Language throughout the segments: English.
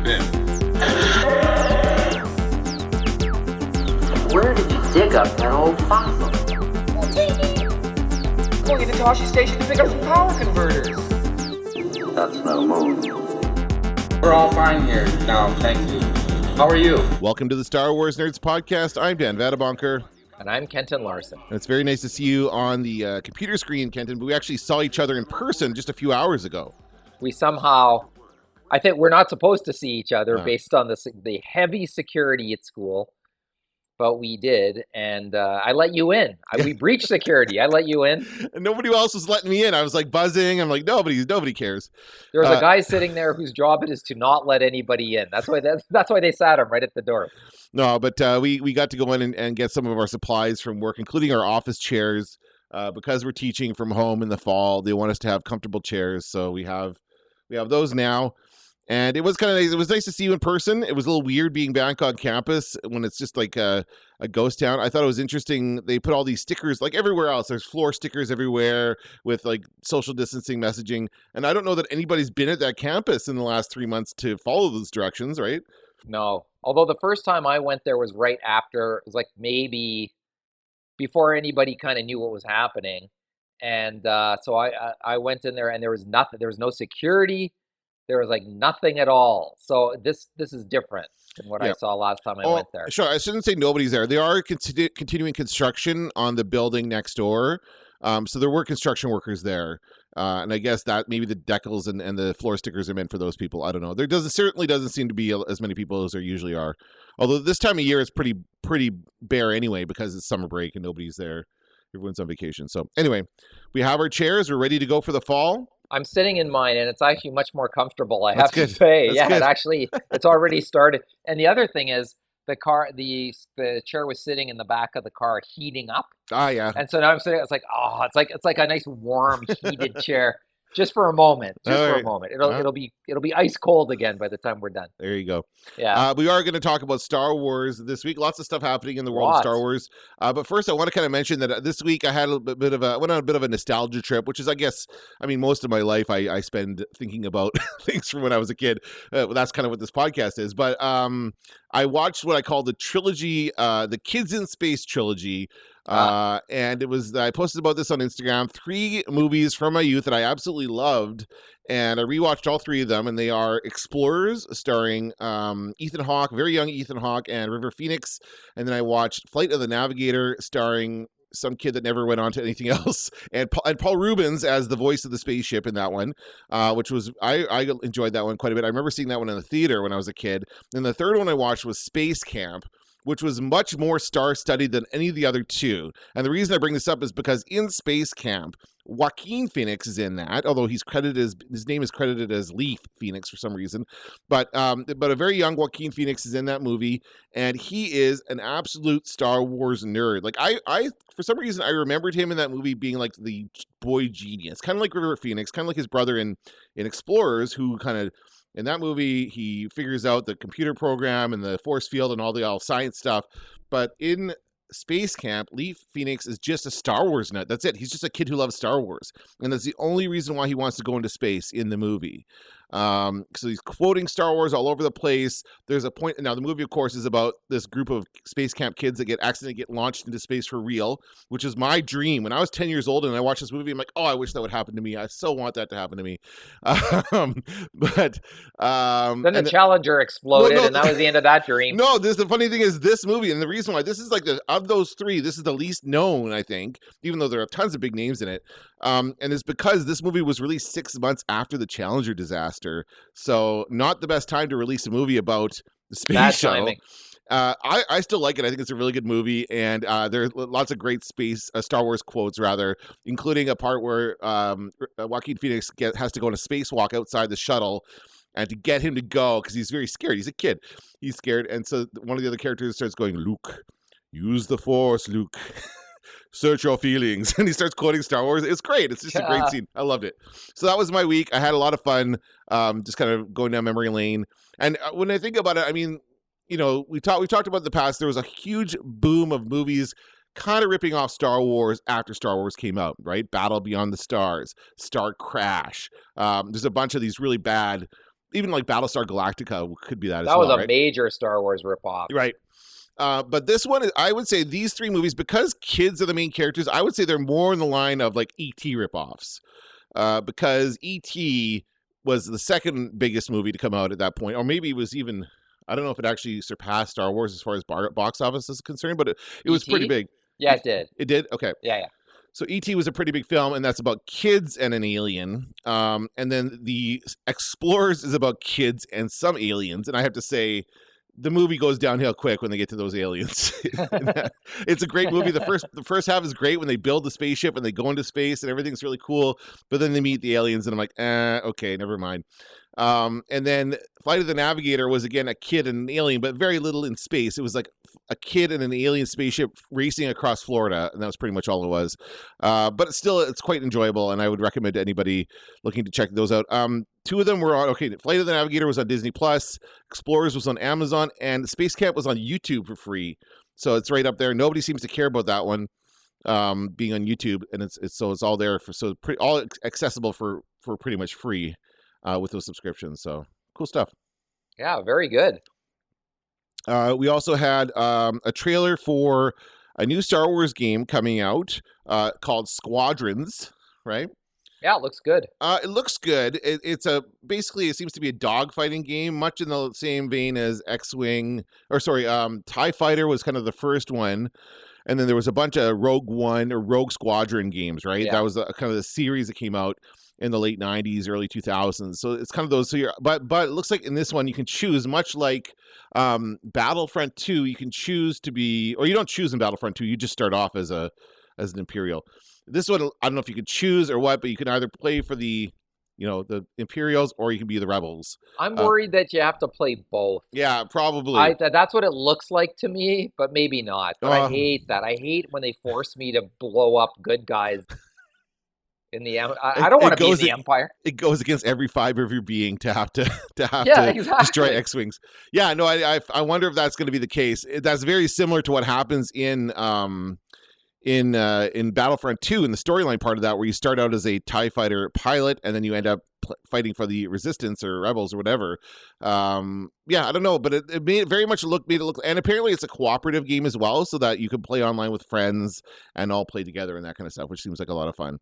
been. Where did you dig up that old fossil? Going into Toshi Station to pick up some power converters. That's no move. We're all fine here now, thank you. How are you? Welcome to the Star Wars Nerds Podcast. I'm Dan Vadabonker. And I'm Kenton Larson. And it's very nice to see you on the computer screen, Kenton, but we actually saw each other in person just a few hours ago. We somehow, I think we're not supposed to see each other based on the heavy security at school, but we did, and I let you in. We breached security. I let you in. And nobody else was letting me in. I was like buzzing. I'm like, nobody cares. There was a guy sitting there whose job it is to not let anybody in. That's why they sat him right at the door. No, but we got to go in and get some of our supplies from work, including our office chairs, because we're teaching from home in the fall. They want us to have comfortable chairs, so we have those now. And it was kind of nice. It was nice to see you in person. It was a little weird being back on campus when it's just like a ghost town. I thought it was interesting. They put all these stickers like everywhere else. There's floor stickers everywhere with like social distancing messaging. And I don't know that anybody's been at that campus in the last 3 months to follow those directions, right? No. Although the first time I went there was right after, it was like maybe before anybody kind of knew what was happening. And so I went in there and there was nothing. There was no security. There was like nothing at all. So this is different than what I saw last time I went there. Sure, I shouldn't say nobody's there. They are continuing construction on the building next door. So there were construction workers there. And I guess that maybe the decals and the floor stickers are meant for those people. I don't know. There certainly doesn't seem to be as many people as there usually are. Although this time of year it's pretty bare anyway because it's summer break and nobody's there. Everyone's on vacation. So anyway, we have our chairs. We're ready to go for the fall. I'm sitting in mine, and it's actually much more comfortable, I have to That's say. good. It's already started. And the other thing is, the chair was sitting in the back of the car heating up. Ah, yeah. And so now I'm sitting, it's like a nice warm heated chair. Just for a moment. For a moment. It'll be ice cold again by the time we're done. There you go. Yeah. We are going to talk about Star Wars this week. Lots of stuff happening in the world of Star Wars. But first, I want to kind of mention that this week I had went on a bit of a nostalgia trip, which is, most of my life I spend thinking about things from when I was a kid. That's kind of what this podcast is. But I watched what I call the trilogy, the Kids in Space trilogy. And I posted about this on Instagram, 3 movies from my youth that I absolutely loved, and I rewatched all 3 of them, and they are Explorers, starring Ethan Hawke, very young Ethan Hawke, and River Phoenix, and then I watched Flight of the Navigator, starring some kid that never went on to anything else, and Paul Rubens as the voice of the spaceship in that one, which was, I enjoyed that one quite a bit. I remember seeing that one in the theater when I was a kid. And the third one I watched was Space Camp, which was much more star-studded than any of the other 2. And the reason I bring this up is because in Space Camp, Joaquin Phoenix is in that, although his name is credited as Leaf Phoenix for some reason. But a very young Joaquin Phoenix is in that movie, and he is an absolute Star Wars nerd. Like I for some reason I remembered him in that movie being like the boy genius, kind of like River Phoenix, kind of like his brother in Explorers, who kind of, in that movie, he figures out the computer program and the force field and all the science stuff. But in Space Camp, Leaf Phoenix is just a Star Wars nut. That's it. He's just a kid who loves Star Wars. And that's the only reason why he wants to go into space in the movie. So he's quoting Star Wars all over the place. There's a point. Now, the movie, of course, is about this group of Space Camp kids that accidentally get launched into space for real, which is my dream. When I was 10 years old and I watched this movie, I'm like, oh, I wish that would happen to me. I so want that to happen to me. Then the Challenger exploded, and that was the end of that dream. No, the funny thing is this movie, and the reason why this is like of those 3, this is the least known, I think, even though there are tons of big names in it. And it's because this movie was released 6 months after the Challenger disaster. So not the best time to release a movie about the space shuttle. I still like it. I think it's a really good movie, and there are lots of great Star Wars quotes, rather, including a part where Joaquin Phoenix has to go on a spacewalk outside the shuttle, and to get him to go, because he's very scared. He's a kid. He's scared, and so one of the other characters starts going, "Luke, use the Force, Luke." Search your feelings. And he starts quoting Star Wars. It's great. It's just a great scene. I loved it. So that was my week. I had a lot of fun, just kind of going down memory lane. And when I think about it, I mean, we talked about in the past, there was a huge boom of movies kind of ripping off Star Wars after Star Wars came out, right? Battle Beyond the Stars, Star Crash. There's a bunch of these really bad even like Battlestar Galactica could be that as That well, was a right? major Star Wars ripoff. Right. But this one, I would say these three movies, because kids are the main characters, I would say they're more in the line of like E.T. ripoffs. Because E.T. was the second biggest movie to come out at that point, or maybe it was even, I don't know if it actually surpassed Star Wars as far as box office is concerned, but it was pretty big. Yeah, it did. It did? Okay. Yeah. So E.T. was a pretty big film, and that's about kids and an alien. And then The Explorers is about kids and some aliens. And I have to say, the movie goes downhill quick when they get to those aliens. It's a great movie. The first half is great when they build the spaceship and they go into space and everything's really cool. But then they meet the aliens and I'm like, okay, never mind. And then Flight of the Navigator was again a kid and an alien, but very little in space. It was like a kid and an alien spaceship racing across Florida, and that was pretty much all it was. But it's quite enjoyable, and I would recommend to anybody looking to check those out. Two of them were on, Flight of the Navigator was on Disney Plus, Explorers was on Amazon, and Space Camp was on YouTube for free. So it's right up there. Nobody seems to care about that one being on YouTube, and it's all there all accessible for pretty much free with those subscriptions. So cool stuff. Yeah, very good. We also had a trailer for a new Star Wars game coming out called Squadrons, right? Yeah, it looks good. It looks good. It seems to be a dogfighting game, much in the same vein as X-Wing, TIE Fighter was kind of the first one. And then there was a bunch of Rogue One or Rogue Squadron games, right? Yeah. That was kind of the series that came out in the late 90s, early 2000s. So it's kind of those. But it looks like in this one you can choose, much like Battlefront 2, you can choose to be, or you don't choose in Battlefront 2, you just start off as an Imperial. This one, I don't know if you could choose or what, but you can either play for the Imperials or you can be the Rebels. I'm worried that you have to play both. Yeah, probably. That's what it looks like to me, but maybe not. But I hate that. I hate when they force me to blow up good guys in the I don't want to be in the Empire. It goes against every fiber of your being to have to exactly. destroy X-Wings. Yeah, no, I wonder if that's going to be the case. That's very similar to what happens in Battlefront 2, in the storyline part of that, where you start out as a TIE fighter pilot and then you end up fighting for the Resistance or Rebels or whatever. Yeah, I don't know, but it made it look, and apparently it's a cooperative game as well, so that you can play online with friends and all play together and that kind of stuff, which seems like a lot of fun.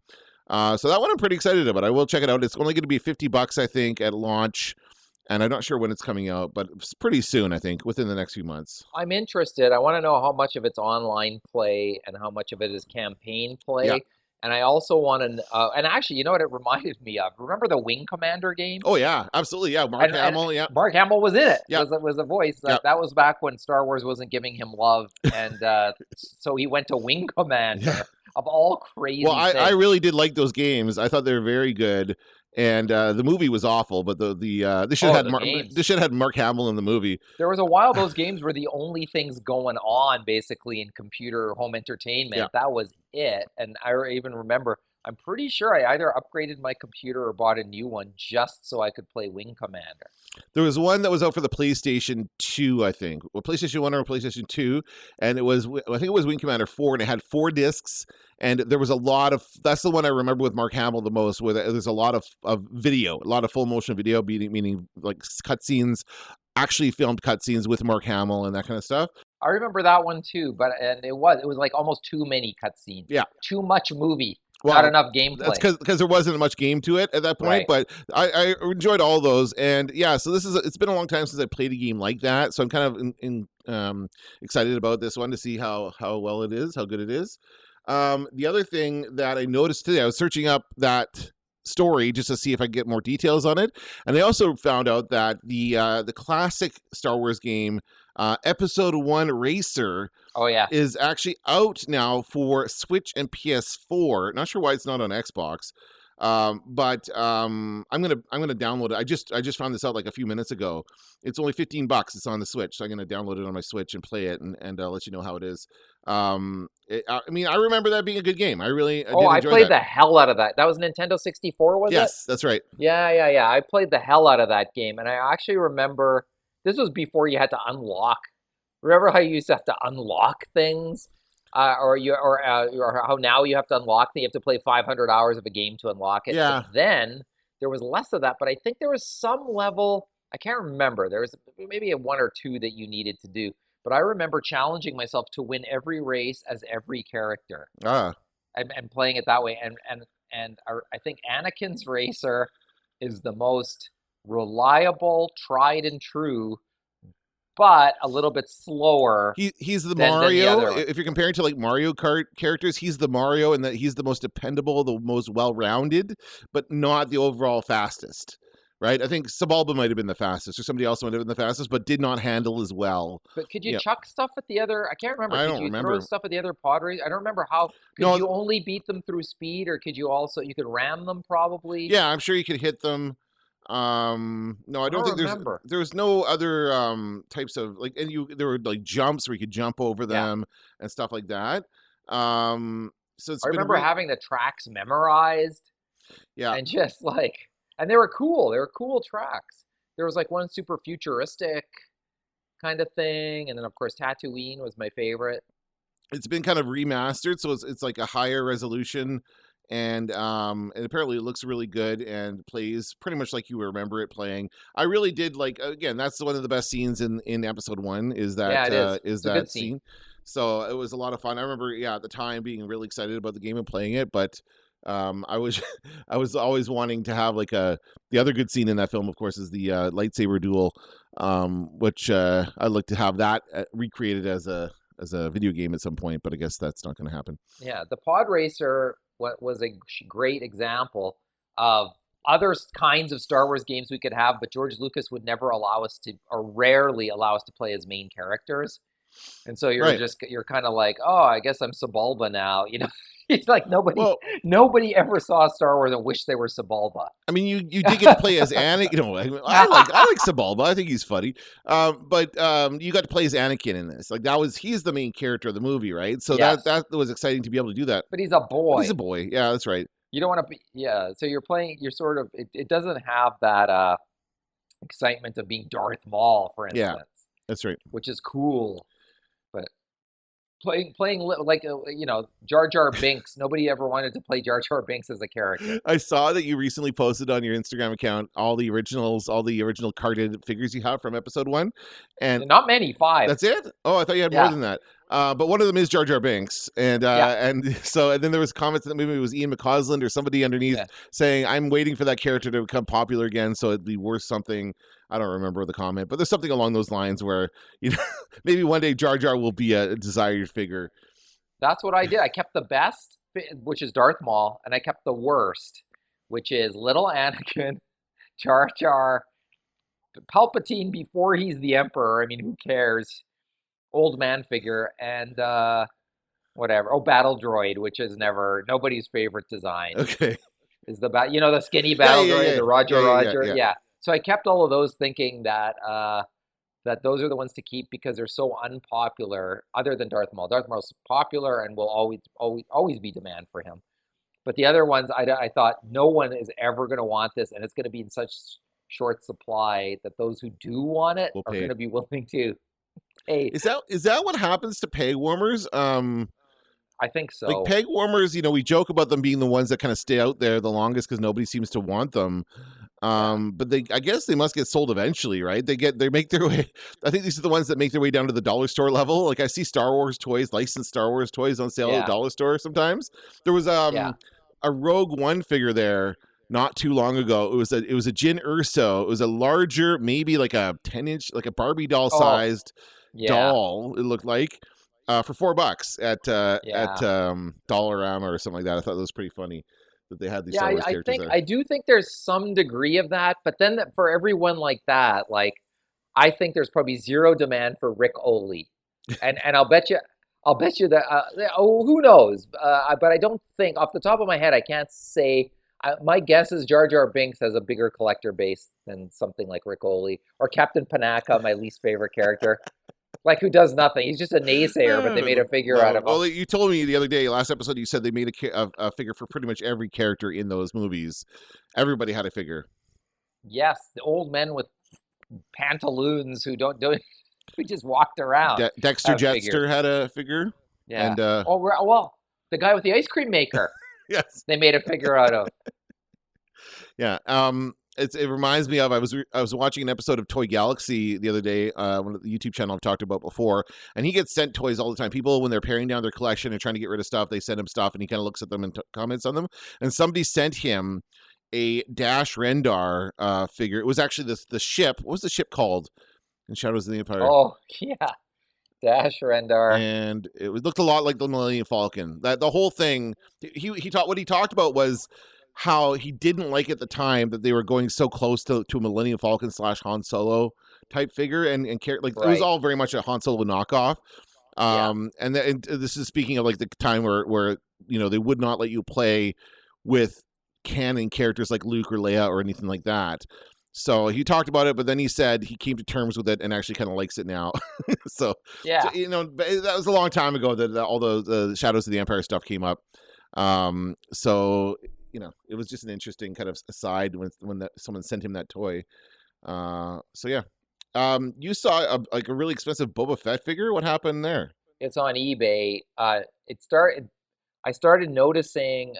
So that one I'm pretty excited about. I will check it out. It's only going to be $50, I think, at launch. And I'm not sure when it's coming out, but it's pretty soon, I think, within the next few months. I'm interested. I want to know how much of it's online play and how much of it is campaign play. Yeah. And I also want to, and actually, you know what it reminded me of? Remember the Wing Commander game? Oh, yeah, absolutely. Yeah, Mark Hamill, yeah. Mark Hamill was in it. Yeah. Was a voice. That was back when Star Wars wasn't giving him love. And so he went to Wing Commander. Yeah. Of all crazy things. I really did like those games. I thought they were very good. And the movie was awful, but they should have had Mark Hamill in the movie. There was a while those games were the only things going on, basically, in computer home entertainment. Yeah. That was it. And I even remember, I'm pretty sure I either upgraded my computer or bought a new one just so I could play Wing Commander. There was one that was out for the PlayStation 2, I think. Well, PlayStation 1 or PlayStation 2. And I think it was Wing Commander 4, and it had 4 discs. And there was a lot of, that's the one I remember with Mark Hamill the most, where there's a lot of video, a lot of full motion video, meaning like cutscenes, actually filmed cutscenes with Mark Hamill and that kind of stuff. I remember that one too, and it was like almost too many cutscenes. Yeah. Too much movie. Well, not enough gameplay. That's because there wasn't much game to it at that point, right. But I enjoyed all those. And yeah, so it's been a long time since I played a game like that. So I'm kind of excited about this one to see how well it is, how good it is. The other thing that I noticed today, I was searching up that story just to see if I could get more details on it. And I also found out that the classic Star Wars game, Episode 1 Racer, is actually out now for Switch and PS4. Not sure why it's not on Xbox. But I'm gonna download it. I just found this out like a few minutes ago. It's only $15. It's on the Switch, so I'm gonna download it on my Switch and play it and let you know how it is. I mean, I remember that being a good game. I played the hell out of that. That was Nintendo 64, was it? Yes, that's right. Yeah. I played the hell out of that game, and I actually remember this was before you had to unlock. Remember how you used to have to unlock things? Or how now you have to unlock you have to play 500 hours of a game to unlock it. Yeah. But then there was less of that, but I think there was some level, I can't remember. There was maybe a one or two that you needed to do, but I remember challenging myself to win every race as every character and playing it that way. I think Anakin's racer is the most reliable, tried and true, but a little bit slower. He's the than Mario. the If you're comparing to like Mario Kart characters, he's the Mario, and that he's the most dependable, the most well-rounded, but not the overall fastest. Right? I think Sebulba might have been the fastest, or somebody else might have been the fastest, but did not handle as well. But could you chuck stuff at the other? I can't remember. I could don't you remember. throw stuff at the other pod race? I don't remember how. Could you only beat them through speed, or could you also you could ram them probably? Yeah, I'm sure you could hit them. No, I don't think there's no other types of like, and there were like jumps where you could jump over them and stuff like that. So it's I remember having the tracks memorized. Yeah, and just like, and they were cool. They were cool tracks. There was like one super futuristic kind of thing, and then of course Tatooine was my favorite. It's been kind of remastered, so it's like a higher resolution. And apparently it looks really good and plays pretty much like you remember it playing. I really did like, again, that's one of the best scenes in episode 1 is that that scene. So it was a lot of fun. I remember, at the time being really excited about the game and playing it, but I was always wanting to have like the other good scene in that film, of course, is the lightsaber duel, which I'd like to have that recreated as a video game at some point, but I guess that's not going to happen. Yeah, the pod racer was a great example of other kinds of Star Wars games we could have, but George Lucas would never allow us to, or rarely allow us to play as main characters. And so you're kind of like, oh, I guess I'm Sebulba now, It's like nobody ever saw Star Wars and wished they were Sebulba. I mean, you did get to play as Anakin. I like Sebulba. I think he's funny. But you got to play as Anakin in this. Like he's the main character of the movie, right? So that was exciting to be able to do that. But he's a boy. He's a boy. Yeah, that's right. You don't want to be. Yeah. So you're sort of. It doesn't have that excitement of being Darth Maul, for instance. Yeah, that's right. Which is cool. But playing like Jar Jar Binks. Nobody ever wanted to play Jar Jar Binks as a character. I saw that you recently posted on your Instagram account all the original carded figures you have from episode 1, and not many, 5. That's it? Oh, I thought you had more than that. But one of them is Jar Jar Binks, and then there was comments that maybe it was Ian McCausland or somebody underneath saying, "I'm waiting for that character to become popular again, so it'd be worth something." I don't remember the comment, but there's something along those lines where maybe one day Jar Jar will be a desired figure. That's what I did. I kept the best, which is Darth Maul, and I kept the worst, which is little Anakin, Jar Jar, Palpatine before he's the Emperor. I mean, who cares? Old man figure, and whatever. Oh, Battle Droid, which is nobody's favorite design. Okay. Is the skinny Battle Droid, the Roger. Yeah. So I kept all of those, thinking that that those are the ones to keep because they're so unpopular. Other than Darth Maul, Darth Maul's popular and will always be demand for him. But the other ones, I thought no one is ever going to want this, and it's going to be in such short supply that those who do want it are going to be willing to pay. Is that what happens to peg warmers? I think so. Like peg warmers, we joke about them being the ones that kind of stay out there the longest because nobody seems to want them. But I guess they must get sold eventually, right? They make their way. I think these are the ones that make their way down to the dollar store level. Like I see Star Wars toys, licensed Star Wars toys on sale at the dollar store sometimes. There was a Rogue One figure there not too long ago. It was a Jyn Erso. It was a larger, maybe like a 10-inch, like a Barbie doll sized doll. It looked like for $4 at Dollarama or something like that. I thought that was pretty funny that they had these Star Wars characters there. I do think there's some degree of that, but then for everyone like that, like I think there's probably zero demand for Rick Oley, and I'll bet you that who knows, but I don't think off the top of my head I can't say. My guess is Jar Jar Binks has a bigger collector base than something like Rick Oley or Captain Panaka, my least favorite character. Like, who does nothing. He's just a naysayer, but they made a figure out of him. Well, you told me the other day, last episode, you said they made a figure for pretty much every character in those movies. Everybody had a figure. Yes, the old men with pantaloons who who just walked around. Dexter Jetster had a figure. Yeah. And, the guy with the ice cream maker. Yes. They made a figure out of. Yeah. It reminds me of I was watching an episode of Toy Galaxy the other day, one of the YouTube channel I've talked about before, and he gets sent toys all the time. People, when they're paring down their collection and trying to get rid of stuff, they send him stuff, and he kind of looks at them and comments on them. And somebody sent him a Dash Rendar figure. It was actually the ship. What was the ship called in Shadows of the Empire? Oh yeah, Dash Rendar. And it looked a lot like the Millennium Falcon. That the whole thing. What he talked about was how he didn't like at the time that they were going so close to a Millennium Falcon / Han Solo type figure, and like it was all very much a Han Solo knockoff. And this is speaking of like the time where they would not let you play with canon characters like Luke or Leia or anything like that. So he talked about it, but then he said he came to terms with it and actually kind of likes it now. so that was a long time ago that all the Shadows of the Empire stuff came up. So it was just an interesting kind of aside when someone sent him that toy. So yeah. You saw a really expensive Boba Fett figure. What happened there? It's on eBay. I started noticing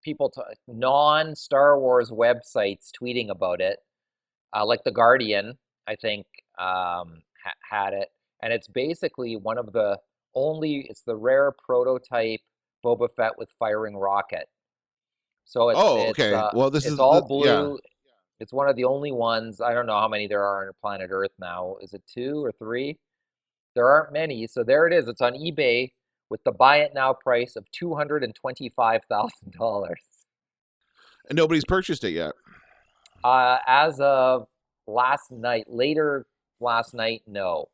people, non-Star Wars websites tweeting about it. Like The Guardian, I think, had it. And it's basically it's the rare prototype Boba Fett with firing rocket. So okay. Well, this is all blue. Yeah. It's one of the only ones. I don't know how many there are on planet Earth now. Is it 2 or 3? There aren't many. So there it is. It's on eBay with the buy it now price of $225,000. And nobody's purchased it yet. As of later last night, no.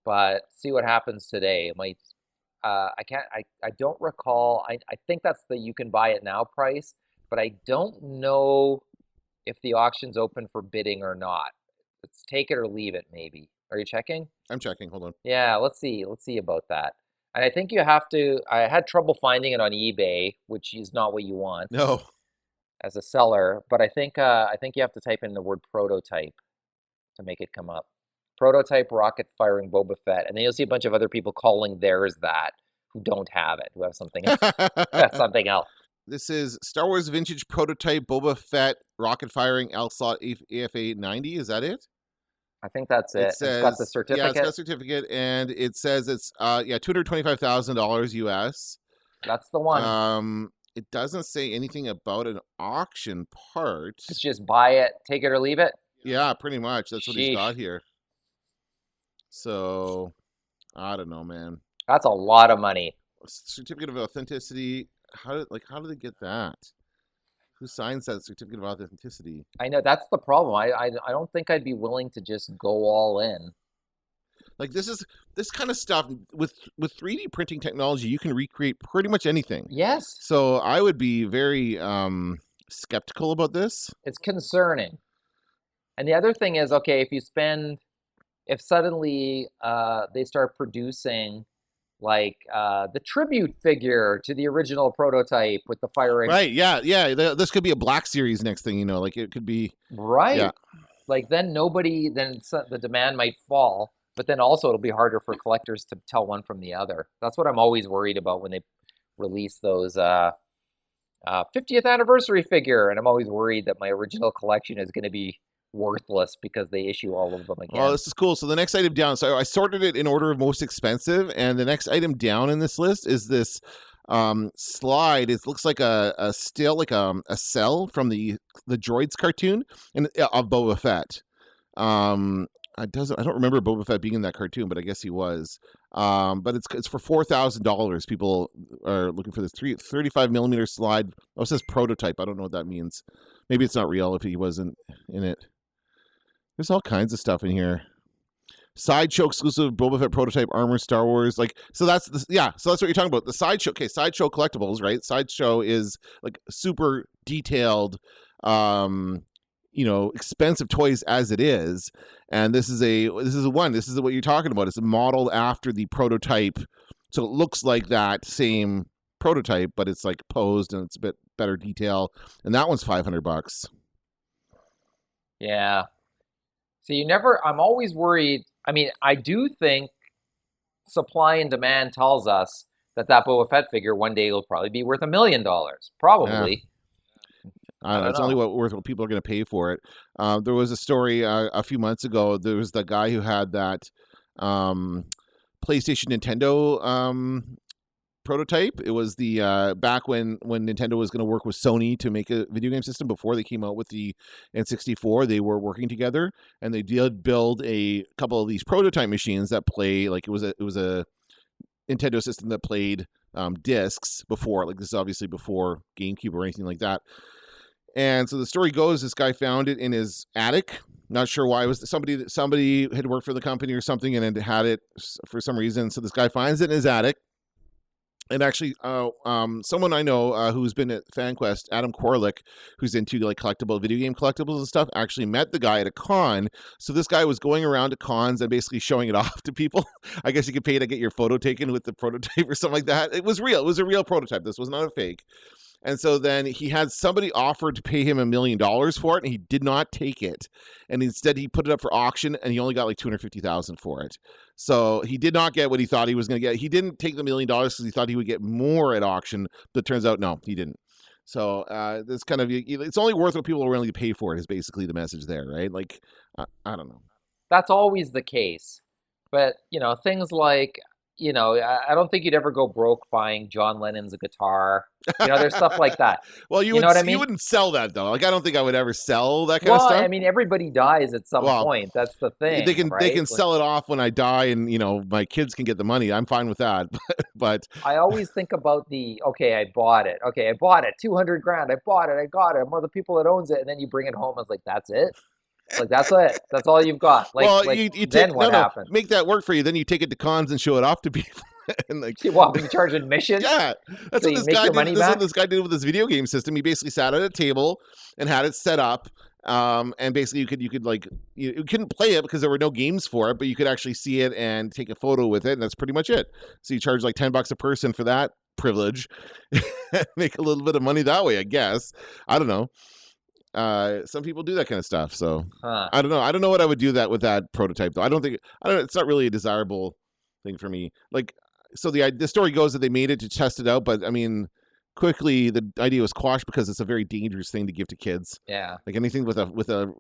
But see what happens today. It might. I don't recall. I think that's the you can buy it now price, but I don't know if the auction's open for bidding or not. It's take it or leave it, maybe. Are you checking? I'm checking. Hold on. Yeah, let's see. Let's see about that. And I think you have to. I had trouble finding it on eBay, which is not what you want. No. As a seller, but I think you have to type in the word prototype to make it come up. Prototype rocket firing Boba Fett, and then you'll see a bunch of other people calling theirs that who don't have it, who have something else. Something else. This is Star Wars vintage prototype Boba Fett rocket firing LSOT AFA 90. Is that it? I think that's it. It's got the certificate. Yeah, it's got a certificate, and it says it's $225,000 US. That's the one. It doesn't say anything about an auction part. It's just buy it, take it or leave it. Yeah, pretty much. That's what he's got here. So, I don't know, man. That's a lot of money. Certificate of authenticity. How do they get that? Who signs that certificate of authenticity? I know that's the problem. I don't think I'd be willing to just go all in. Like this kind of stuff with 3D printing technology, you can recreate pretty much anything. Yes. So I would be very skeptical about this. It's concerning. And the other thing is, okay, if suddenly they start producing like the tribute figure to the original prototype with the firing. Right. Yeah. This could be a Black Series next thing you know. Like it could be. Right. Yeah. Like then the demand might fall. But then also it'll be harder for collectors to tell one from the other. That's what I'm always worried about when they release those 50th anniversary figure. And I'm always worried that my original collection is going to be worthless because they issue all of them again. Oh, this is cool. So the next item down, so I sorted it in order of most expensive. And the next item down in this list is this slide. It looks like a cell from the Droids cartoon of Boba Fett. I don't remember Boba Fett being in that cartoon, but I guess he was. But it's for $4,000. People are looking for this 35 millimeter slide. Oh, it says prototype. I don't know what that means. Maybe it's not real if he wasn't in it. There's all kinds of stuff in here. Sideshow exclusive Boba Fett prototype armor Star Wars. So that's what you're talking about. The Sideshow. Okay, Sideshow collectibles, right? Sideshow is like super detailed. Expensive toys as it is, and this is what you're talking about. It's modeled after the prototype, so it looks like that same prototype, but it's like posed and it's a bit better detail. And that one's $500. Yeah. So I'm always worried. I mean, I do think supply and demand tells us that Boba Fett figure one day will probably be worth $1 million, probably. I don't know. It's only worth what people are going to pay for it. There was a story a few months ago. There was the guy who had that PlayStation Nintendo prototype. It was the back when Nintendo was going to work with Sony to make a video game system before they came out with the N64. They were working together, and they did build a couple of these prototype machines that play like it was a Nintendo system that played discs before. Like this is obviously before GameCube or anything like that. And so the story goes, this guy found it in his attic. Not sure why. It was somebody had worked for the company or something and had it for some reason. So this guy finds it in his attic. And actually, someone I know who's been at FanQuest, Adam Korlick, who's into like video game collectibles and stuff, actually met the guy at a con. So this guy was going around to cons and basically showing it off to people. I guess you could pay to get your photo taken with the prototype or something like that. It was real. It was a real prototype. This was not a fake. And so then he had somebody offer to pay him $1 million for it, and he did not take it. And instead, he put it up for auction, and he only got like $250,000 for it. So he did not get what he thought he was going to get. He didn't take the $1 million because he thought he would get more at auction. But it turns out, no, he didn't. So this kind of, it's only worth what people are willing to pay for it is basically the message there, right? Like, I don't know. That's always the case. But, things like, I don't think you'd ever go broke buying John Lennon's guitar. There's stuff like that. Well, you know what I mean? You wouldn't sell that though. Like, I don't think I would ever sell that kind of stuff. Well, I mean, everybody dies at some point. That's the thing. They can sell it off when I die, and my kids can get the money. I'm fine with that. But I always think about I bought it. Okay, I bought it. $200,000. I bought it. I got it. I'm one of the people that owns it, and then you bring it home. I was like, that's it. Like, that's it. That's all you've got. Like, well, then what happens? Make that work for you. Then you take it to cons and show it off to people. And like, what, you charge admission? Yeah, that's so what this guy did. That's what this guy did with this video game system. He basically sat at a table and had it set up. And basically, you couldn't play it because there were no games for it, but you could actually see it and take a photo with it, and that's pretty much it. So you charge like $10 a person for that privilege, make a little bit of money that way, I guess. I don't know. Some people do that kind of stuff, so I don't know. I don't know what I would do with that prototype though. It's not really a desirable thing for me. Like, so the story goes that they made it to test it out, but I mean, quickly the idea was quashed because it's a very dangerous thing to give to kids. Yeah, like anything with a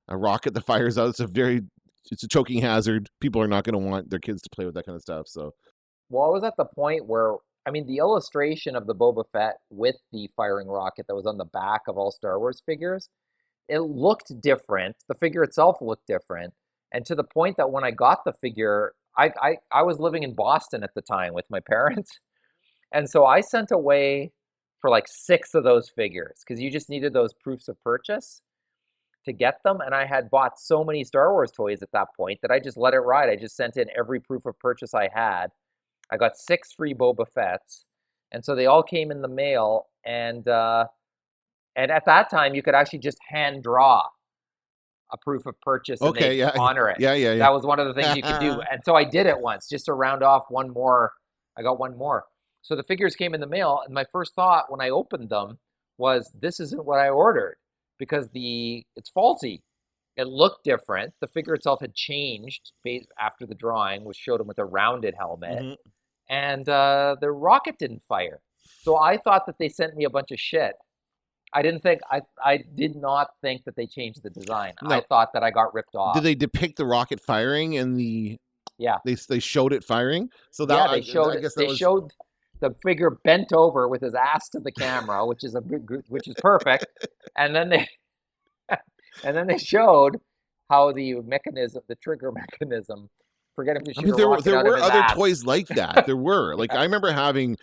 rocket that fires out, it's a choking hazard. People are not going to want their kids to play with that kind of stuff. So, well, I was at the point where, I mean, the illustration of the Boba Fett with the firing rocket that was on the back of all Star Wars figures, it looked different. The figure itself looked different. And to the point that when I got the figure, I was living in Boston at the time with my parents. And so I sent away for like 6 of those figures because you just needed those proofs of purchase to get them. And I had bought so many Star Wars toys at that point that I just let it ride. I just sent in every proof of purchase I had. I got 6 free Boba Fetts, and so they all came in the mail. And at that time, you could actually just hand draw a proof of purchase and honor it. Yeah. That was one of the things you could do. And so I did it once just to round off one more. I got one more. So the figures came in the mail, and my first thought when I opened them was, this isn't what I ordered because it's faulty. It looked different. The figure itself had changed after the drawing, which showed him with a rounded helmet. Mm-hmm. And the rocket didn't fire. So I thought that they sent me a bunch of shit. I did not think that they changed the design. No. I thought that I got ripped off. Did they depict the rocket firing in the? Yeah. They showed it firing. So that they showed the figure bent over with his ass to the camera, which is perfect. And then they showed how the trigger mechanism. Forget him to shoot a rocket out of his ass. There were other toys like that. There were. Like, I remember having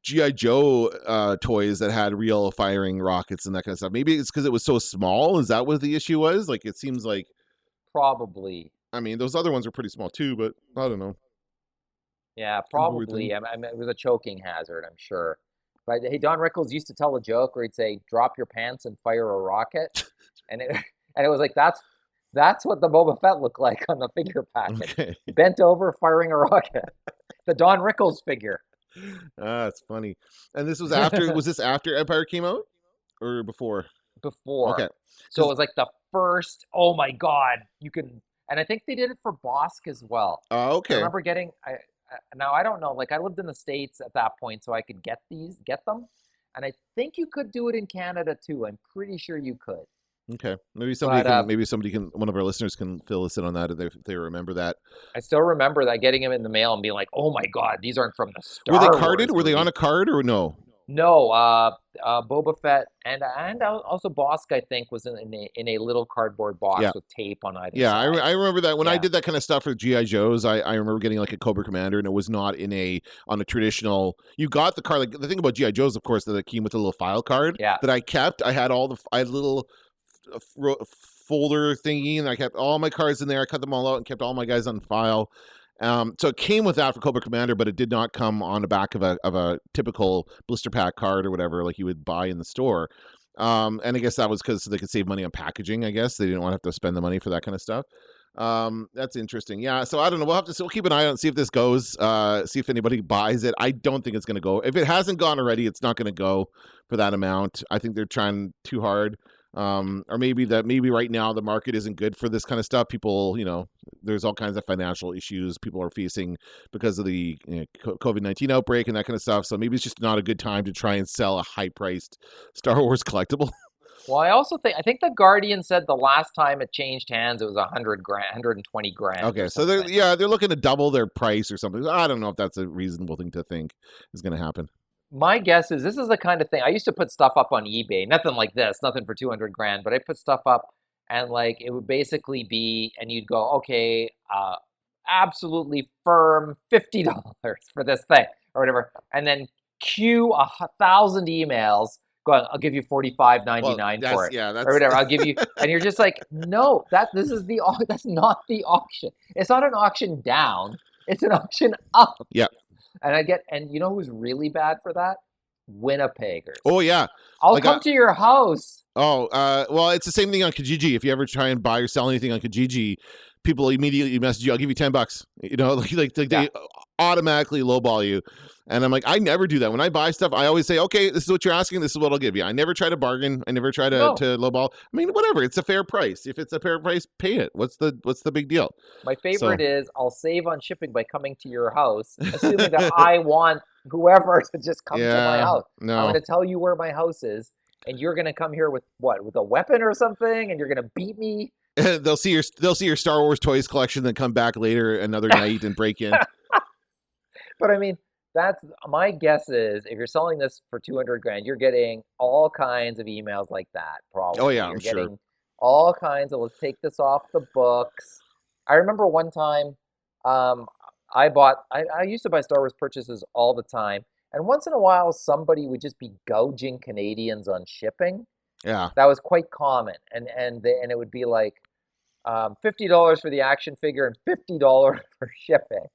G.I. Joe toys that had real firing rockets and that kind of stuff. Maybe it's because it was so small. Is that what the issue was? Like, it seems like... Probably. I mean, those other ones are pretty small too, but I don't know. Yeah, probably. I mean, it was a choking hazard, I'm sure. But hey, Don Rickles used to tell a joke where he'd say, drop your pants and fire a rocket. And it was like, that's what the Boba Fett looked like on the figure package. Okay. Bent over, firing a rocket. The Don Rickles figure. That's funny. And this was after, was this after Empire came out? Or before? Before. Okay. So it was like the first, oh my God, you can, and I think they did it for Bosk as well. Oh, okay. I remember getting, now I don't know, like I lived in the States at that point, so I could get them. and I think you could do it in Canada too. I'm pretty sure you could. Okay, maybe But, somebody can, one of our listeners can fill us in on that if they remember that. I still remember that getting them in the mail and being like, "Oh my God, these aren't from the Were they Star carded? Wars Were they on movie." a card or no? No, Boba Fett and also Bosk, I think, was in a little cardboard box Yeah. with tape on either Yeah, side. I remember that when I Yeah. did that kind of stuff for GI Joes. I remember getting like a Cobra Commander, and it was not on a traditional. You got the card. Like the thing about GI Joes, of course, that it came with a little file card Yeah. that I kept. I had I had a little folder thingy, and I kept all my cards in there. I cut them all out and kept all my guys on file. So it came with that for Cobra Commander, but it did not come on the back of a typical blister pack card or whatever like you would buy in the store. And I guess that was because they could save money on packaging. I guess they didn't want to have to spend the money for that kind of stuff. That's interesting. Yeah. So I don't know. We'll keep an eye on and see if this goes. See if anybody buys it. I don't think it's going to go. If it hasn't gone already, it's not going to go for that amount. I think they're trying too hard. Or maybe right now the market isn't good for this kind of stuff. People, there's all kinds of financial issues people are facing because of the COVID-19 outbreak and that kind of stuff. So maybe it's just not a good time to try and sell a high-priced Star Wars collectible. Well, I think the Guardian said the last time it changed hands, it was 100 grand, 120 grand. Okay, so they're looking to double their price or something. I don't know if that's a reasonable thing to think is going to happen. My guess is this is the kind of thing I used to put stuff up on eBay, nothing like this, nothing for 200 grand, but I put stuff up and like it would basically be, and you'd go, okay, absolutely firm $50 for this thing or whatever, and then queue 1,000 emails going, I'll give you $45.99 for it, or whatever. I'll give you, and you're just like, no, that's not the auction. It's not an auction down. It's an auction up. Yeah. And you know who's really bad for that? Winnipeggers. Oh yeah, I'll come to your house. Oh, well, it's the same thing on Kijiji. If you ever try and buy or sell anything on Kijiji, people immediately message you, I'll give you $10. They automatically lowball you. And I'm like, I never do that. When I buy stuff, I always say, okay, this is what you're asking. This is what I'll give you. I never try to bargain. I never try to lowball. I mean, whatever. It's a fair price. If it's a fair price, pay it. What's the big deal? My favorite is I'll save on shipping by coming to your house, assuming that I want whoever to just come to my house. No. I'm going to tell you where my house is, and you're going to come here with what? With a weapon or something, and you're going to beat me. They'll see your Star Wars toys collection, then come back later another night and break in. But I mean, that's my guess is if you're selling this for 200 grand, you're getting all kinds of emails like that. Probably. Oh yeah, you're I'm getting sure. all kinds of, let's take this off the books. I remember one time, I used to buy Star Wars purchases all the time, and once in a while somebody would just be gouging Canadians on shipping. Yeah, that was quite common, and it would be like $50 for the action figure and $50 for shipping.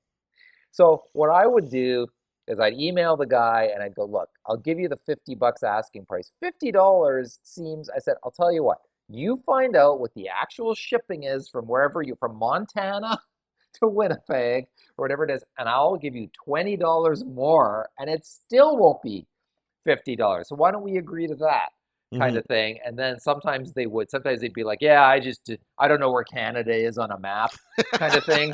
So what I would do is I'd email the guy and I'd go, look, I'll give you the $50 asking price. $50 seems, I said, I'll tell you what, you find out what the actual shipping is from wherever from Montana to Winnipeg or whatever it is, and I'll give you $20 more, and it still won't be $50. So why don't we agree to that kind of thing? And then sometimes they'd be like, yeah, I don't know where Canada is on a map kind of thing.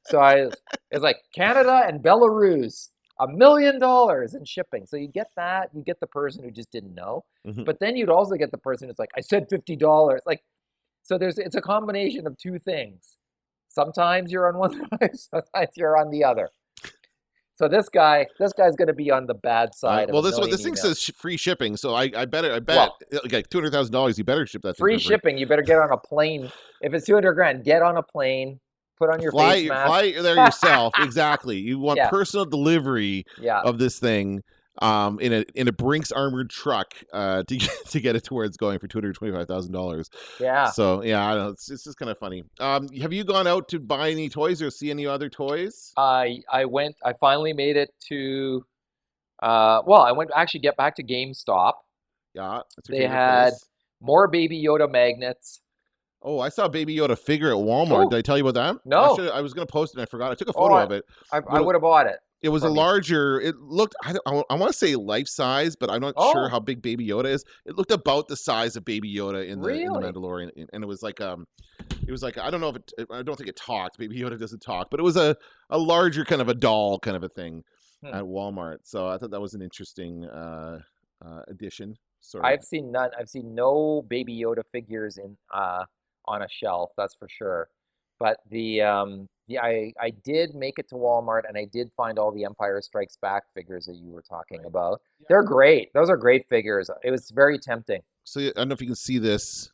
So it's like Canada and Belarus, $1 million in shipping. So you get that, you get the person who just didn't know, but then you'd also get the person who's like, I said $50. Like, so it's a combination of two things. Sometimes you're on one side, sometimes you're on the other. So this guy's going to be on the bad side. Well, this thing says free shipping, so I bet like $200,000. You better ship that. Free shipping. You better get on a plane. If it's 200 grand, get on a plane. Put on your face mask. Fly there yourself. Exactly. You want personal delivery of this thing in a Brinks armored truck to get it to where it's going for $225,000. Yeah. So yeah, I don't know. It's just kind of funny. Have you gone out to buy any toys or see any other toys? I finally made it to. I went to get back to GameStop. Yeah. They had more Baby Yoda magnets. Oh, I saw Baby Yoda figure at Walmart. Did I tell you about that? No. I was going to post it and I forgot. I took a photo of it. I would have bought it. It was it looked, I want to say life size, but I'm not sure how big Baby Yoda is. It looked about the size of Baby Yoda in the Mandalorian. And it was like, I don't know if I don't think it talked. Baby Yoda doesn't talk, but it was a larger kind of a doll kind of a thing at Walmart. So I thought that was an interesting edition. Sorry. I've seen none. I've seen no Baby Yoda figures in on a shelf. That's for sure. But I did make it to Walmart and I did find all the Empire Strikes Back figures that you were talking about. Yeah. They're great. Those are great figures. It was very tempting. So I don't know if you can see this.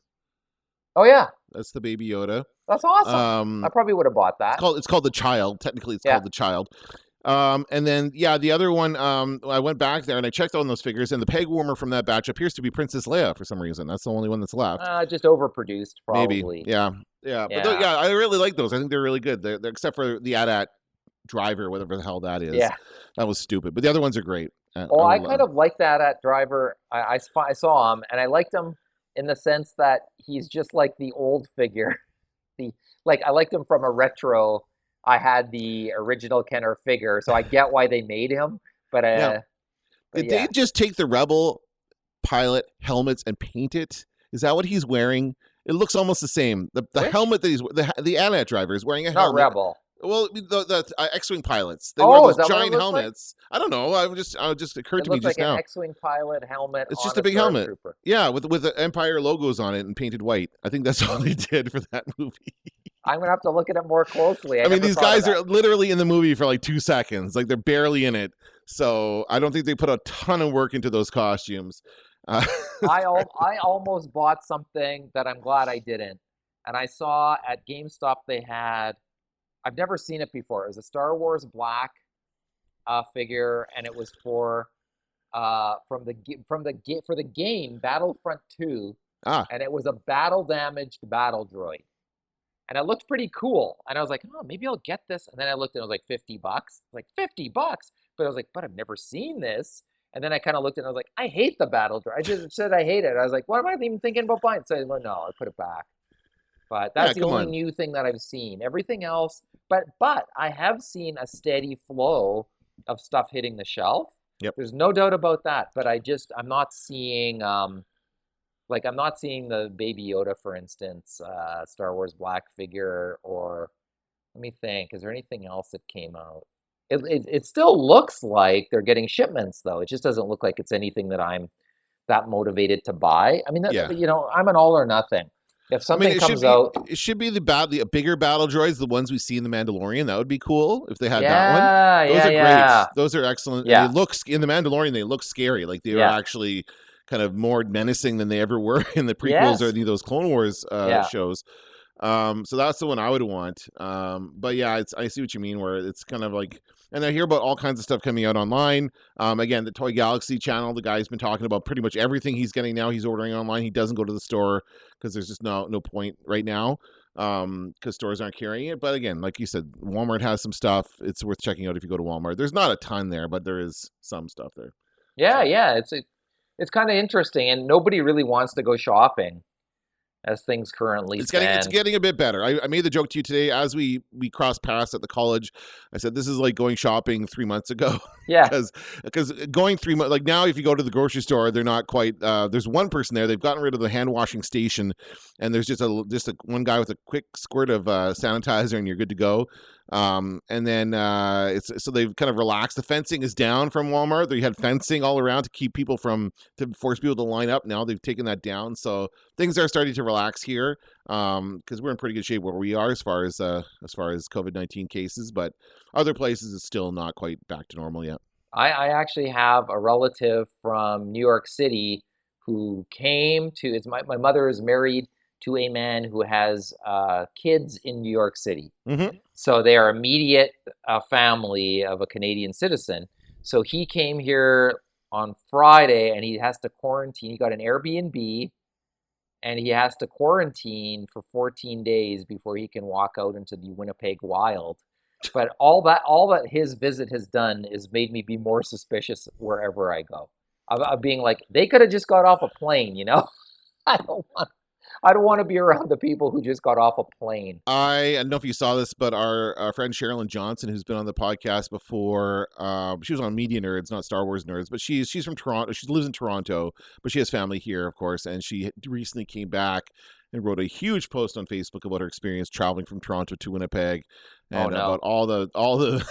Oh yeah, That's the Baby Yoda. that's awesome. I probably would have bought that. It's called the Child. Technically, it's called the Child. And then the other one. I went back there and I checked on those figures, and the peg warmer from that batch appears to be Princess Leia for some reason. That's the only one that's left. Just overproduced, probably. Maybe. Yeah. But I really like those. I think they're really good. They're except for the AT-AT driver, whatever the hell that is. Yeah. That was stupid. But the other ones are great. I kind of like that AT-AT driver. I saw him, and I liked him in the sense that he's just like the old figure. I liked him from a retro. I had the original Kenner figure, so I get why they made him. But did they just take the Rebel pilot helmets and paint it? Is that what he's wearing? It looks almost the same. The helmet that the AT-AT driver is wearing a helmet. Not Rebel. Well, the X-wing pilots, they wear those giant helmets. Like? I don't know. It just occurred to me just now. An X-wing pilot helmet. It's just a big helmet. Trooper. Yeah, with the Empire logos on it and painted white. I think that's all they did for that movie. I'm gonna have to look at it more closely. I mean, these guys are literally in the movie for like 2 seconds. Like they're barely in it. So I don't think they put a ton of work into those costumes. I almost bought something that I'm glad I didn't. And I saw at GameStop they had. I've never seen it before. It was a Star Wars Black figure, and it was for the game Battlefront 2, and it was a battle damaged battle droid, and it looked pretty cool. And I was like, oh, maybe I'll get this. And then I looked, and it was like $50. Like $50, but I was like, but I've never seen this. And then I kind of looked, and I was like, I hate the battle droid. I just said I hate it. I was like, what am I even thinking about buying? So no, I put it back. But that's the only new thing that I've seen. Everything else, but I have seen a steady flow of stuff hitting the shelf. Yep. There's no doubt about that. But I'm not seeing I'm not seeing the Baby Yoda, for instance, Star Wars Black figure, or let me think. Is there anything else that came out? It still looks like they're getting shipments, though. It just doesn't look like it's anything that I'm that motivated to buy. I mean, I'm an all or nothing. If something comes out, it should be the bigger battle droids, the ones we see in the Mandalorian. That would be cool if they had that one. Those are great. Those are excellent. Yeah. And they look in the Mandalorian. They look scary. Like they are actually kind of more menacing than they ever were in the prequels or any of those Clone Wars shows. So that's the one I would want. But yeah, I see what you mean. Where it's kind of like. And I hear about all kinds of stuff coming out online. Again, the Toy Galaxy channel, the guy's been talking about pretty much everything he's getting now. He's ordering online. He doesn't go to the store because there's just no point right now because stores aren't carrying it. But again, like you said, Walmart has some stuff. It's worth checking out if you go to Walmart. There's not a ton there, but there is some stuff there. Yeah. It's kind of interesting, and nobody really wants to go shopping as things currently stand. It's getting a bit better. I made the joke to you today as we crossed paths at the college. I said, this is like going shopping 3 months ago. Yeah. Because going 3 months, like now if you go to the grocery store, they're not quite, there's one person there. They've gotten rid of the hand washing station, and there's just one guy with a quick squirt of sanitizer, and you're good to go. And then so they've kind of relaxed. The fencing is down from Walmart. They had fencing all around to force people to line up. Now they've taken that down, so things are starting to relax here. Because we're in pretty good shape where we are as far as COVID-19 cases, but other places it's still not quite back to normal yet. I actually have a relative from New York City who came to. My mother is married to a man who has kids in New York City. Mm-hmm. So they are immediate family of a Canadian citizen. So he came here on Friday, and he has to quarantine. He got an Airbnb, and he has to quarantine for 14 days before he can walk out into the Winnipeg wild. But all that his visit has done is made me be more suspicious wherever I go. Of being like, they could have just got off a plane, you know? I don't want to be around the people who just got off a plane. I don't know if you saw this, but our friend Sherilyn Johnson, who's been on the podcast before, she was on Media Nerds, not Star Wars Nerds, but she's from Toronto. She lives in Toronto, but she has family here, of course, and she recently came back, and wrote a huge post on Facebook about her experience traveling from Toronto to Winnipeg, and no. about all the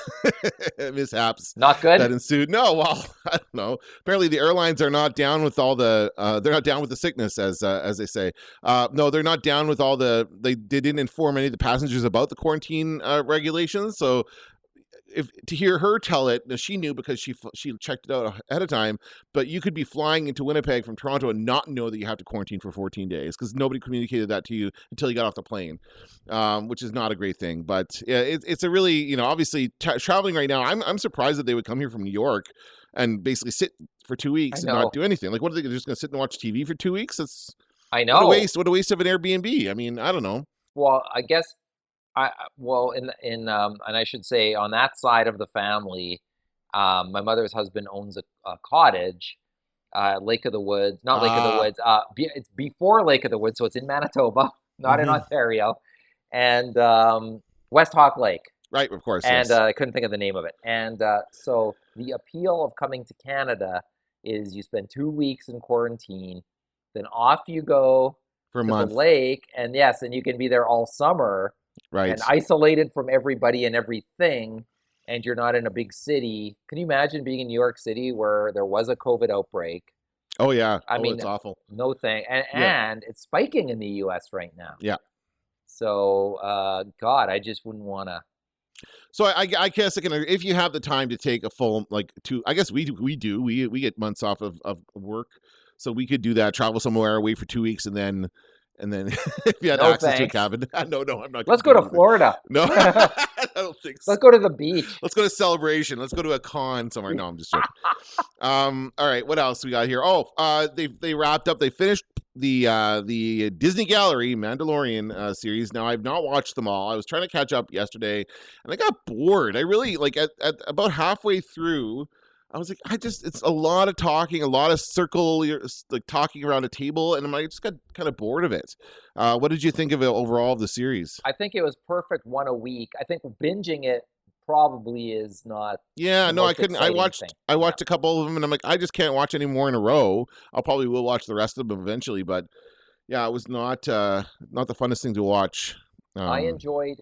mishaps Not good. that ensued. No, well, I don't know. Apparently, the airlines are not down with all the. They're not down with the sickness, as they say. No, they're not down with all the. They didn't inform any of the passengers about the quarantine regulations. So, if to hear her tell it, now she knew because she checked it out ahead of time. But you could be flying into Winnipeg from Toronto and not know that you have to quarantine for 14 days because nobody communicated that to you until you got off the plane, which is not a great thing. But yeah, it's a really, obviously traveling right now. I'm surprised that they would come here from New York and basically sit for 2 weeks and not do anything. Like, what are they just going to sit and watch TV for 2 weeks? I know. What a waste of an Airbnb. I mean, I don't know. Well, I guess. And I should say on that side of the family, my mother's husband owns a cottage, Lake of the Woods, not Lake of the Woods. It's before Lake of the Woods, so it's in Manitoba, not in Ontario, and West Hawk Lake. Right, of course. And yes. I couldn't think of the name of it. And so the appeal of coming to Canada is you spend 2 weeks in quarantine, then off you go for a to month. the lake, and you can be there all summer. Right. And isolated from everybody and everything, and you're not in a big city. Can you imagine being in New York City where there was a COVID outbreak? Oh, yeah. I mean, it's awful. No thing. And it's spiking in the U.S. right now. Yeah. So, God, I just wouldn't want to. So I guess if you have the time to take a full, I guess we do. We get months off of work. So we could do that, travel somewhere away for 2 weeks, and then if you had access to a cabin. No, I'm not. Let's go to Florida. No, I don't think so. Let's go to the beach. Let's go to Celebration. Let's go to a con somewhere. No, I'm just joking. All right, what else we got here? Oh, they wrapped up. They finished the Disney Gallery Mandalorian series. Now I've not watched them all. I was trying to catch up yesterday, and I got bored. I really at about halfway through. I was like, it's a lot of talking, a lot of talking around a table, and I just got kind of bored of it. What did you think of it overall of the series? I think it was perfect, one a week. I think binging it probably is not. Yeah, no, I couldn't. I watched a couple of them, and I'm like, I just can't watch any more in a row. I'll probably will watch the rest of them eventually, but yeah, it was not the funnest thing to watch. I enjoyed,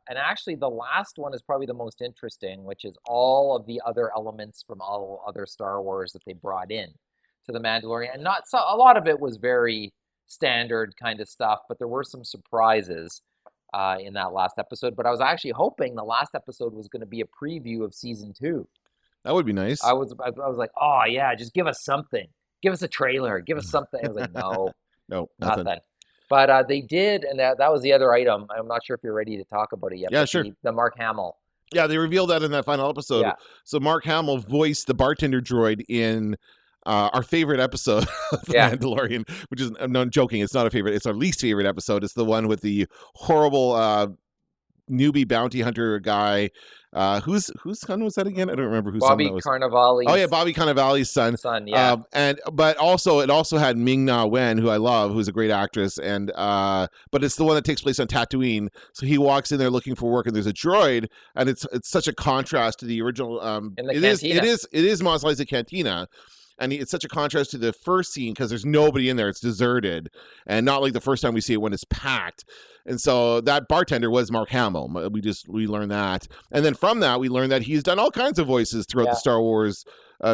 and actually the last one is probably the most interesting, which is all of the other elements from all other Star Wars that they brought in to the Mandalorian. And a lot of it was very standard kind of stuff, but there were some surprises in that last episode. But I was actually hoping the last episode was going to be a preview of season 2. That would be nice. I was like, oh yeah, just give us something. Give us a trailer. Give us something. I was like, no, nothing. But they did, and that was the other item. I'm not sure if you're ready to talk about it yet. Yeah, sure. The Mark Hamill. Yeah, they revealed that in that final episode. Yeah. So Mark Hamill voiced the bartender droid in our favorite episode of The Mandalorian, which is, I'm not joking, it's not a favorite. It's our least favorite episode. It's the one with the horrible newbie bounty hunter guy. Whose son was that again? I don't remember whose son that was. Bobby Cannavale's. Oh yeah, Bobby Cannavale's son. Yeah. But it also had Ming-Na Wen, who I love, who's a great actress, and but it's the one that takes place on Tatooine. So he walks in there looking for work, and there's a droid, and it's such a contrast to the original. It is Mos Eisley's Cantina. And it's such a contrast to the first scene because there's nobody in there. It's deserted. And not like the first time we see it when it's packed. And so that bartender was Mark Hamill. We learned that. And then from that, we learned that he's done all kinds of voices throughout the Star Wars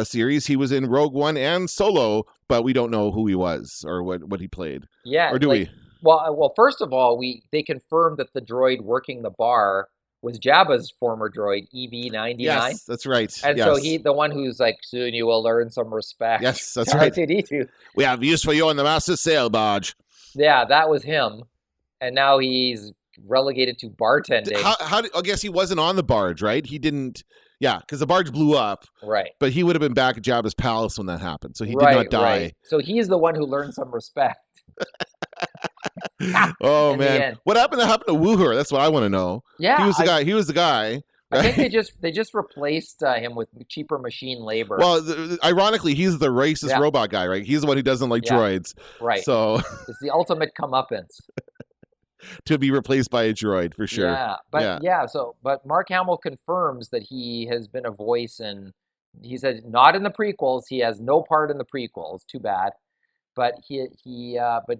series. He was in Rogue One and Solo, but we don't know who he was or what he played. Yeah. Or do we? Well, first of all, they confirmed that the droid working the bar was Jabba's former droid, EV-99. Yes, that's right. And so the one who's like, soon you will learn some respect. Yes, that's right. R2-D2. We have use for you on the Master's sail barge. Yeah, that was him. And now he's relegated to bartending. I guess he wasn't on the barge, right? He didn't. Yeah, because the barge blew up. Right. But he would have been back at Jabba's palace when that happened. So he did not die. Right. So he's the one who learned some respect. Oh man, what happened to Wooher? That's what I want to know. Yeah, he was the guy. Right? I think they just replaced him with cheaper machine labor. Well, ironically, he's the racist robot guy, right? He's the one who doesn't like droids. Right. So it's the ultimate comeuppance to be replaced by a droid for sure. Yeah, but Mark Hamill confirms that he has been a voice, and he said not in the prequels. He has no part in the prequels. Too bad. But he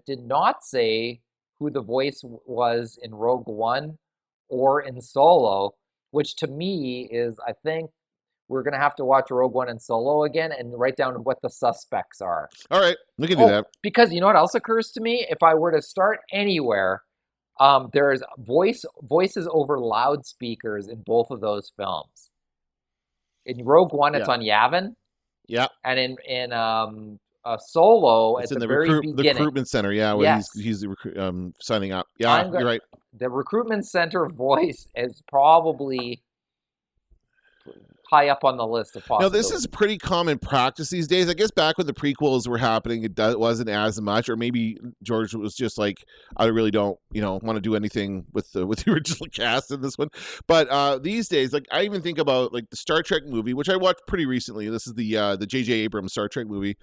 did not say who the voice was in Rogue One or in Solo, which to me is, I think we're going to have to watch Rogue One and Solo again and write down what the suspects are. All right, we can do that. Because you know what else occurs to me? If I were to start anywhere, there's voices over loudspeakers in both of those films. In Rogue One, it's on Yavin. Yeah. And in Solo, it's at in the very beginning. The recruitment center, where he's signing up. Yeah, you're right. The recruitment center voice is probably high up on the list of possibilities. No, this is pretty common practice these days. I guess back when the prequels were happening, it wasn't as much, or maybe George was just like, I really don't, want to do anything with the original cast in this one. But these days, like I even think about like the Star Trek movie, which I watched pretty recently. This is the J.J. Abrams Star Trek movie,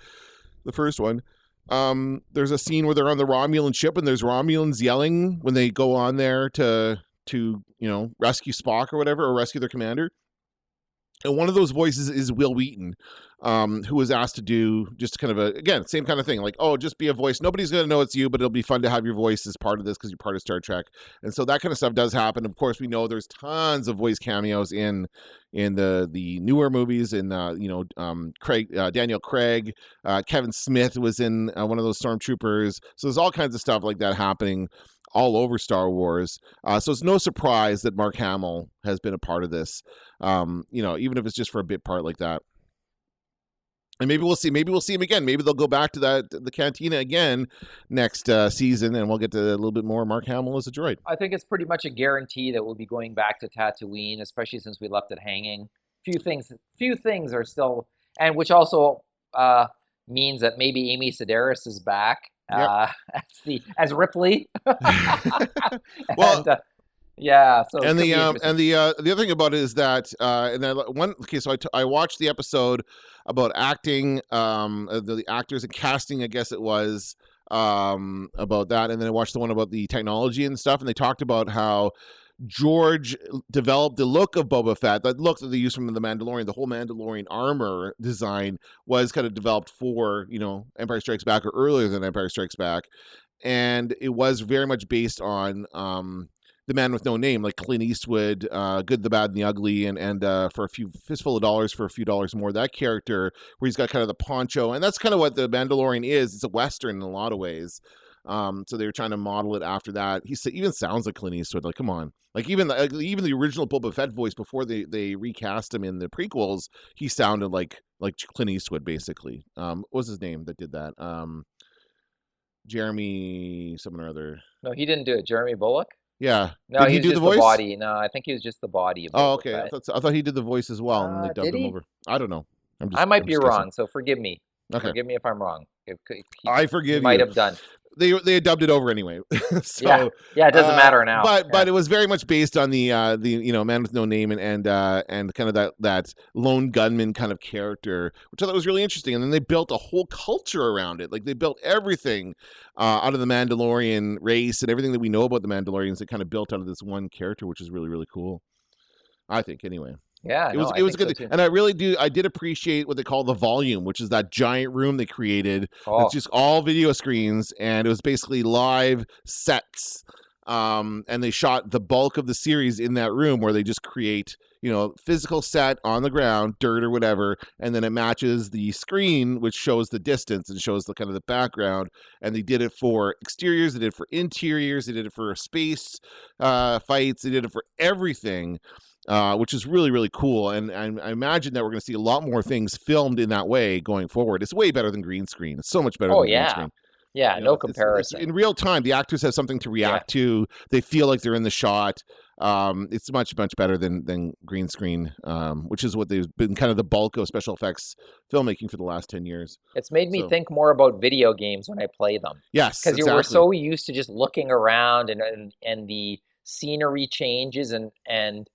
the first one. There's a scene where they're on the Romulan ship, and there's Romulans yelling when they go on there to rescue Spock or whatever, or rescue their commander. And one of those voices is Will Wheaton, who was asked to do just kind of again, same kind of thing. Like, just be a voice. Nobody's going to know it's you, but it'll be fun to have your voice as part of this because you're part of Star Trek. And so that kind of stuff does happen. Of course, we know there's tons of voice cameos in the newer movies. And, Daniel Craig, Kevin Smith was in one of those stormtroopers. So there's all kinds of stuff like that happening all over Star Wars. So it's no surprise that Mark Hamill has been a part of this, even if it's just for a bit part like that. And maybe we'll see. Maybe we'll see him again. Maybe they'll go back to the cantina again next season, and we'll get to a little bit more Mark Hamill as a droid. I think it's pretty much a guarantee that we'll be going back to Tatooine, especially since we left it hanging. Few things are still, and which also means that maybe Amy Sedaris is back. Yep. As Ripley. Well, So the other thing about it is that so I watched the episode about acting, the actors and casting, I guess it was, about that, and then I watched the one about the technology and stuff, and they talked about how George developed the look of Boba Fett, that look that they used from the Mandalorian. The whole Mandalorian armor design was kind of developed for, Empire Strikes Back, or earlier than Empire Strikes Back. And it was very much based on The Man with No Name, like Clint Eastwood, Good, the Bad, and the Ugly, and for a fistful of dollars, for a few dollars more, that character where he's got kind of the poncho. And that's kind of what the Mandalorian is. It's a Western in a lot of ways. So they were trying to model it after that. He even sounds like Clint Eastwood. Like, come on. Like even the original Boba Fett voice before they recast him in the prequels, he sounded like Clint Eastwood basically. What was his name that did that? Jeremy someone or other. No, he didn't do it. Jeremy Bullock. Yeah. No, did he do just the voice? The body. No, I think he was just the body. Of Boba okay. Fett. I thought he did the voice as well, and they dubbed him over. I don't know. I might be wrong, so forgive me. Okay. Forgive me if I'm wrong. I forgive you. Might have done. They dubbed it over anyway. So, yeah, it doesn't matter now. But it was very much based on the Man with No Name and kind of that lone gunman kind of character, which I thought was really interesting. And then they built a whole culture around it. Like they built everything out of the Mandalorian race and everything that we know about the Mandalorians. They kind of built out of this one character, which is really, really cool. I think anyway. Yeah, it was good, and I did appreciate what they call the volume, which is that giant room they created. It's just all video screens, and it was basically live sets. And they shot the bulk of the series in that room, where they just create, physical set on the ground, dirt or whatever, and then it matches the screen, which shows the distance and shows the kind of the background. And they did it for exteriors, they did it for interiors, they did it for space fights, they did it for everything. Which is really, really cool. And I imagine that we're going to see a lot more things filmed in that way going forward. It's way better than green screen. It's so much better than green screen. Yeah, no comparison. It's in real time, the actors have something to react to. They feel like they're in the shot. It's much, much better than green screen, which is what they've been kind of the bulk of special effects filmmaking for the last 10 years. It's made me think more about video games when I play them. Yes, because you were so used to just looking around and the scenery changes and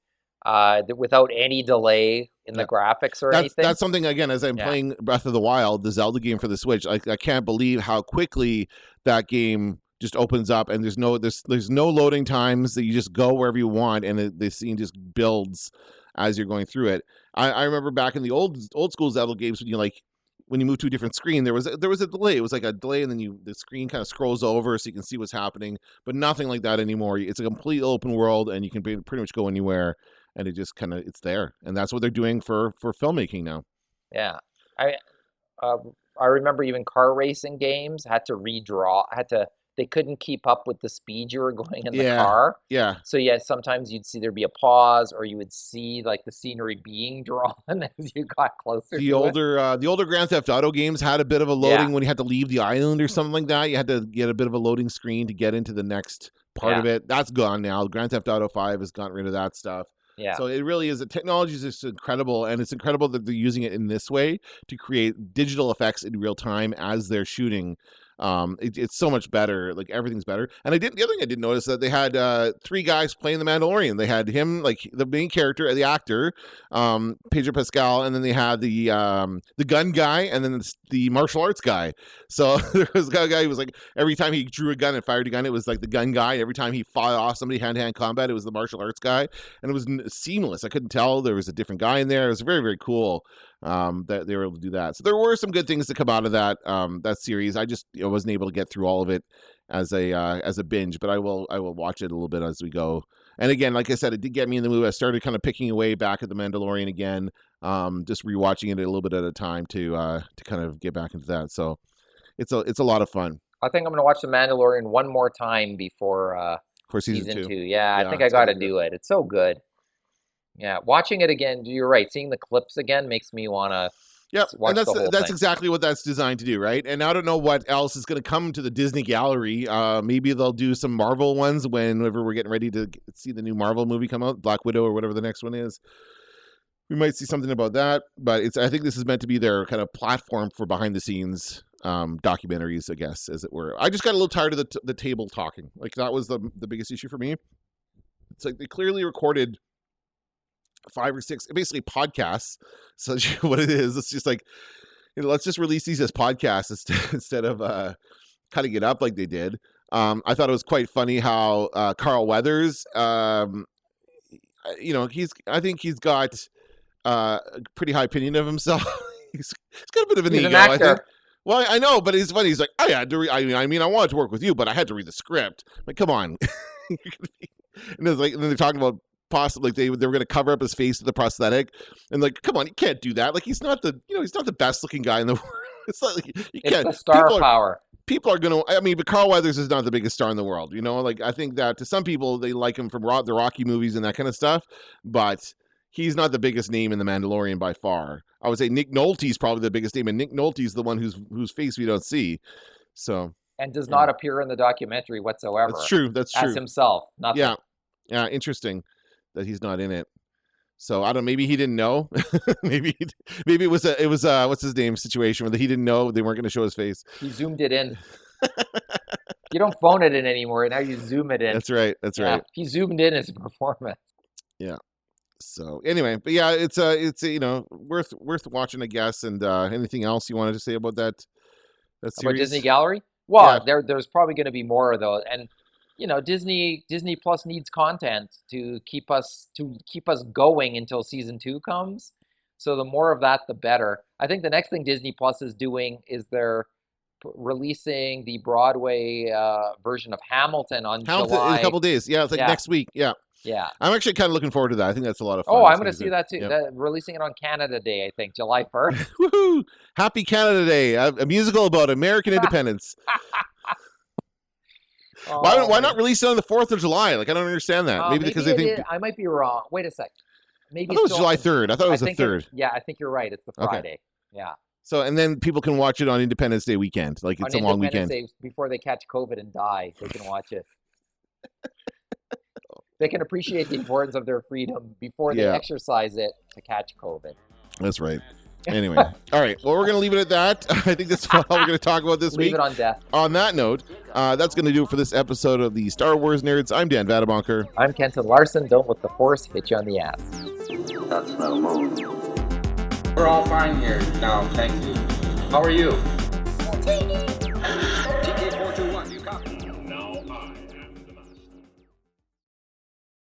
without any delay in the graphics or anything. That's something, again, as I'm playing Breath of the Wild, the Zelda game for the Switch, I can't believe how quickly that game just opens up, and there's no loading times, that you just go wherever you want, and the scene just builds as you're going through it. I remember back in the old school Zelda games when when you move to a different screen, there was a delay. It was like a delay, and then the screen kind of scrolls over so you can see what's happening. But nothing like that anymore. It's a complete open world, and you can pretty much go anywhere, and it's there. And that's what they're doing for filmmaking now. Yeah, I remember even car racing games had to redraw. They couldn't keep up with the speed you were going in the car. Yeah. So sometimes you'd see there'd be a pause, or you would see like the scenery being drawn as you got closer. The older Grand Theft Auto games had a bit of a loading when you had to leave the island or something like that. You had to get a bit of a loading screen to get into the next part of it. That's gone now. Grand Theft Auto 5 has gotten rid of that stuff. Yeah. So it really is. The technology is just incredible, and it's incredible that they're using it in this way to create digital effects in real time as they're shooting. It's so much better. Like, everything's better. And the other thing I did notice that they had 3 guys playing the Mandalorian. They had him, like the main character, the actor, Pedro Pascal, and then they had the gun guy, and then the martial arts guy. So there was a guy who was like, every time he drew a gun and fired a gun, it was like the gun guy. Every time he fought off somebody hand-to-hand combat, it was the martial arts guy, and it was seamless. I couldn't tell there was a different guy in there. It was very, very cool that they were able to do that. So there were some good things to come out of that series. I just wasn't able to get through all of it as a binge, but I will watch it a little bit as we go. And again, like I said, it did get me in the mood. I started kind of picking away back at the Mandalorian again, just rewatching it a little bit at a time to kind of get back into that. So it's a lot of fun. I think I'm going to watch the Mandalorian one more time before season 2. Yeah, I think I got to do it. It's so good. Yeah, watching it again, you're right. Seeing the clips again makes me want to watch and the whole that's thing. exactly what that's designed to do, right? And I don't know what else is going to come to the Disney gallery. Maybe they'll do some Marvel ones whenever we're getting ready to see the new Marvel movie come out, Black Widow or whatever the next one is. We might see something about that, but I think this is meant to be their kind of platform for behind the scenes documentaries, I guess, as it were. I just got a little tired of the table talking. Like, that was the biggest issue for me. It's like they clearly recorded 5 or 6 basically podcasts. So what it is, it's just like, let's just release these as podcasts instead of cutting it up like they did. I thought it was quite funny how Carl Weathers, I think he's got a pretty high opinion of himself. he's got a bit of an ego, I think. Well, I know, but it's funny. He's like, I had to. I wanted to work with you, but I had to read the script. Like, come on. And it's like, and then they're talking about possibly they were going to cover up his face with the prosthetic, and like, come on, you can't do that. Like, he's not the best looking guy in the world. It's not like you can't. It's the star power. People are going to. I mean, but Carl Weathers is not the biggest star in the world. Like, I think that to some people they like him from the Rocky movies and that kind of stuff, but he's not the biggest name in The Mandalorian by far. I would say Nick Nolte's probably the biggest name, and Nick Nolte's the one whose face we don't see. So, and does not appear in the dodocumentary whatsoever. That's true. As himself. Nothing. Yeah. Interesting that he's not in it. So I don't. Maybe he didn't know. maybe it was what's his name situation where he didn't know they weren't going to show his face. He zoomed it in. You don't phone it in anymore. Now you zoom it in. That's right. Right. He zoomed in his performance. Yeah. So anyway, but yeah, it's worth watching, I guess. And anything else you wanted to say about that series? About Disney Gallery? Well, there's probably going to be more of those, and Disney Plus needs content to keep us going until season 2 comes. So the more of that, the better. I think the next thing Disney Plus is doing is they're releasing the Broadway version of Hamilton on July. In a couple of days. Yeah, it's like next week. Yeah. Yeah. I'm actually kind of looking forward to that. I think that's a lot of fun. Oh, I'm going to see that too. Yeah. Releasing it on Canada Day, I think, July 1st. Woohoo! Happy Canada Day, a musical about American independence. Why not release it on the 4th of July? Like, I don't understand that. Maybe because they think... I might be wrong. Wait a sec. Maybe I thought it was July 3rd. I thought it was the 3rd. I think you're right. It's the Friday. Okay. Yeah. So, and then people can watch it on Independence Day weekend. Like, it's a long weekend. Day, before they catch COVID and die, they can watch it. They can appreciate the importance of their freedom before they exercise it to catch COVID. That's right. Anyway. All right. Well, we're going to leave it at that. I think that's all we're going to talk about this week. Leave it on death. On that note, that's going to do it for this episode of the Star Wars Nerds. I'm Dan Vadabonker. I'm Kenton Larson. Don't let the Force hit you on the ass. That's no moon. We're all fine here now, thank you. How are you?